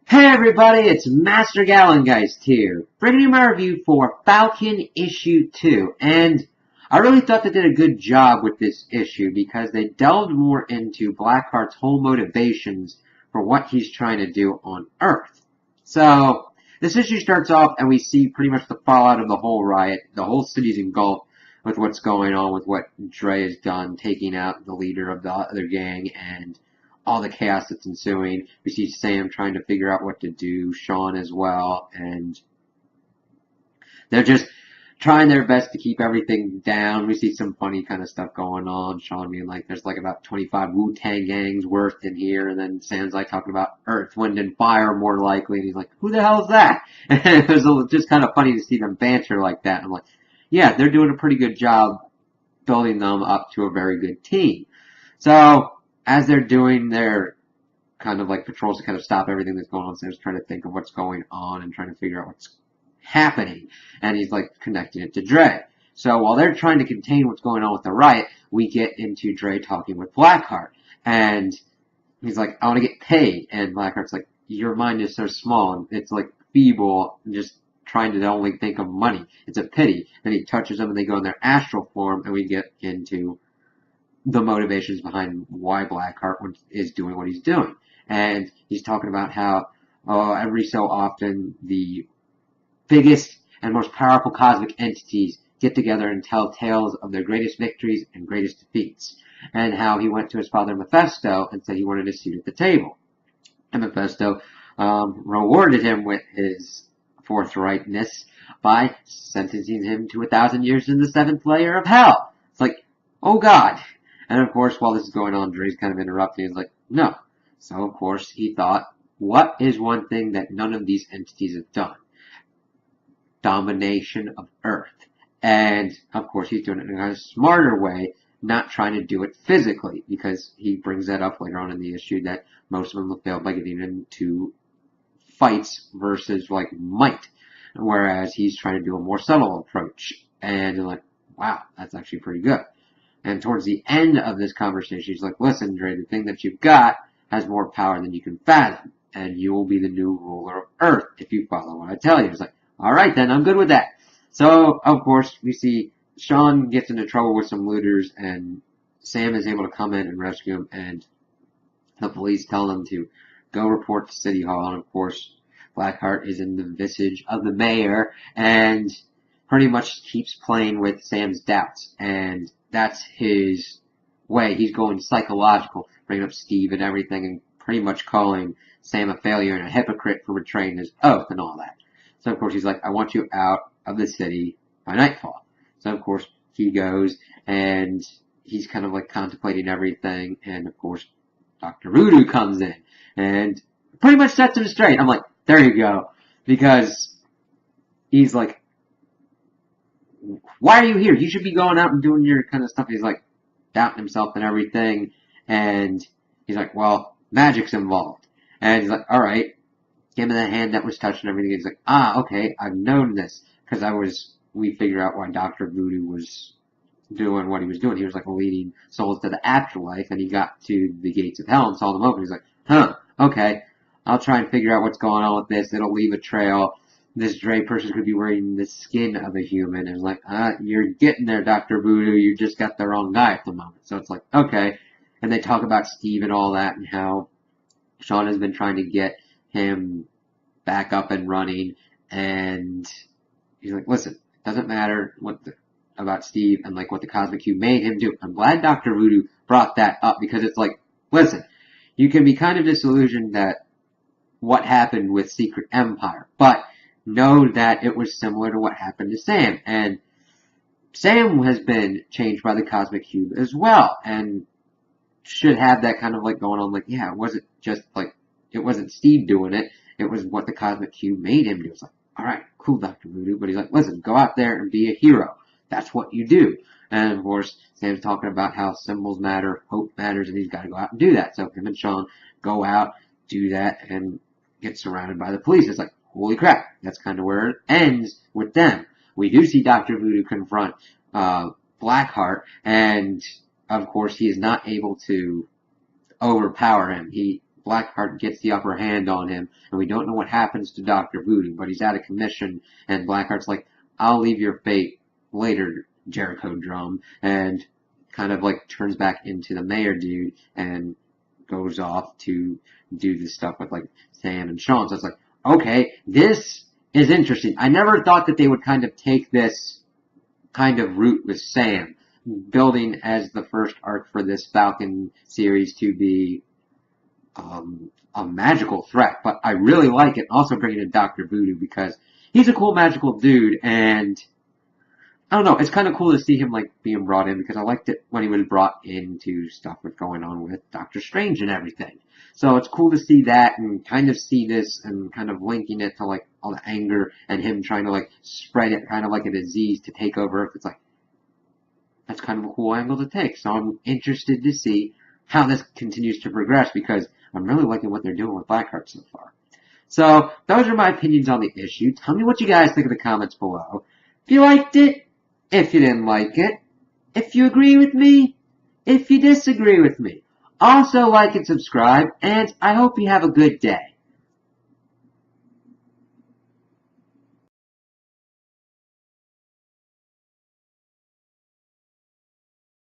Hey everybody, it's Master Gallengeist here, bringing you my review for Falcon Issue 2, and I really thought they did a good job with this issue because they delved more into Blackheart's whole motivations for what he's trying to do on Earth. So, this issue starts off and we see pretty much the fallout of the whole riot. The whole city's engulfed with what's going on with what Dre has done, taking out the leader of the other gang and all the chaos that's ensuing. We see Sam trying to figure out what to do, Sean as well, and they're just trying their best to keep everything down. We see some funny kind of stuff going on. Sean being like, there's like about 25 Wu-Tang gangs worth in here, and then Sam's like talking about Earth, Wind, and Fire more likely, and he's like, who the hell is that? And it was just kind of funny to see them banter like that. I'm like, yeah, they're doing a pretty good job building them up to a very good team. So, as they're doing their kind of like patrols to kind of stop everything that's going on, Sam's trying to think of what's going on and trying to figure out what's happening. And he's like connecting it to Dre. So while they're trying to contain what's going on with the riot, we get into Dre talking with Blackheart. And he's like, I want to get paid. And Blackheart's like, your mind is so small and it's like feeble and just trying to only think of money. It's a pity. Then he touches them and they go in their astral form and we get into the motivations behind why Blackheart is doing what he's doing. And he's talking about how every so often the biggest and most powerful cosmic entities get together and tell tales of their greatest victories and greatest defeats. And how he went to his father Mephisto and said he wanted a seat at the table. And Mephisto rewarded him with his forthrightness by sentencing him to 1,000 years in the 7th layer of hell. It's like, oh God. And of course, while this is going on, Dre's kind of interrupting. He's like, no. So of course, he thought, what is one thing that none of these entities have done? Domination of Earth. And of course, he's doing it in a smarter way, not trying to do it physically, because he brings that up later on in the issue that most of them have failed by getting into fights versus like might. Whereas he's trying to do a more subtle approach. And you're like, wow, that's actually pretty good. And towards the end of this conversation, he's like, listen, Dre, the thing that you've got has more power than you can fathom. And you will be the new ruler of Earth if you follow what I tell you. It's like, all right, then, I'm good with that. So, of course, we see Sean gets into trouble with some looters, and Sam is able to come in and rescue him, and the police tell them to go report to City Hall. And, of course, Blackheart is in the visage of the mayor, and pretty much keeps playing with Sam's doubts. And that's his way. He's going psychological, bringing up Steve and everything, and pretty much calling Sam a failure and a hypocrite for betraying his oath and all that. So, of course, he's like, I want you out of the city by nightfall. So, of course, he goes, and he's kind of like contemplating everything, and, of course, Dr. Voodoo comes in, and pretty much sets him straight. I'm like, there you go. Because he's like, why are you here? You should be going out and doing your kind of stuff. He's like doubting himself and everything. And he's like, well, magic's involved. And he's like, all right. Give him the hand that was touched and everything. He's like, okay, I've known this. Because we figure out why Dr. Voodoo was doing what he was doing. He was like leading souls to the afterlife. And he got to the gates of hell and saw them open. He's like, okay. I'll try and figure out what's going on with this. It'll leave a trail. This Dre person could be wearing the skin of a human. And like, you're getting there, Dr. Voodoo. You just got the wrong guy at the moment. So it's like, okay. And they talk about Steve and all that and how Sean has been trying to get him back up and running. And he's like, listen, it doesn't matter about Steve and like what the Cosmic Cube made him do. I'm glad Dr. Voodoo brought that up because it's like, listen, you can be kind of disillusioned that what happened with Secret Empire, but know that it was similar to what happened to Sam. And Sam has been changed by the Cosmic Cube as well. And should have that kind of like going on like, yeah, it wasn't just like, it wasn't Steve doing it. It was what the Cosmic Cube made him do. It's like, all right, cool, Dr. Voodoo. But he's like, listen, go out there and be a hero. That's what you do. And of course, Sam's talking about how symbols matter, hope matters, and he's got to go out and do that. So him and Sean go out, do that, and get surrounded by the police. It's like, holy crap, that's kind of where it ends with them. We do see Dr. Voodoo confront Blackheart, and of course he is not able to overpower him. Blackheart gets the upper hand on him, and we don't know what happens to Dr. Voodoo, but he's out of commission, and Blackheart's like, I'll leave your fate later, Jericho Drum, and kind of like turns back into the mayor dude and goes off to do this stuff with like Sam and Sean. So it's like, okay, this is interesting. I never thought that they would kind of take this kind of route with Sam, building as the first arc for this Falcon series to be a magical threat. But I really like it. Also bringing in Dr. Voodoo because he's a cool magical dude, and I don't know, it's kind of cool to see him like being brought in because I liked it when he was brought into stuff that's going on with Doctor Strange and everything. So it's cool to see that and kind of see this and kind of linking it to like all the anger and him trying to like spread it kind of like a disease to take over Earth. It's like, that's kind of a cool angle to take. So I'm interested to see how this continues to progress because I'm really liking what they're doing with Blackheart so far. So those are my opinions on the issue. Tell me what you guys think in the comments below. If you liked it, if you didn't like it, if you agree with me, if you disagree with me. Also like and subscribe, and I hope you have a good day.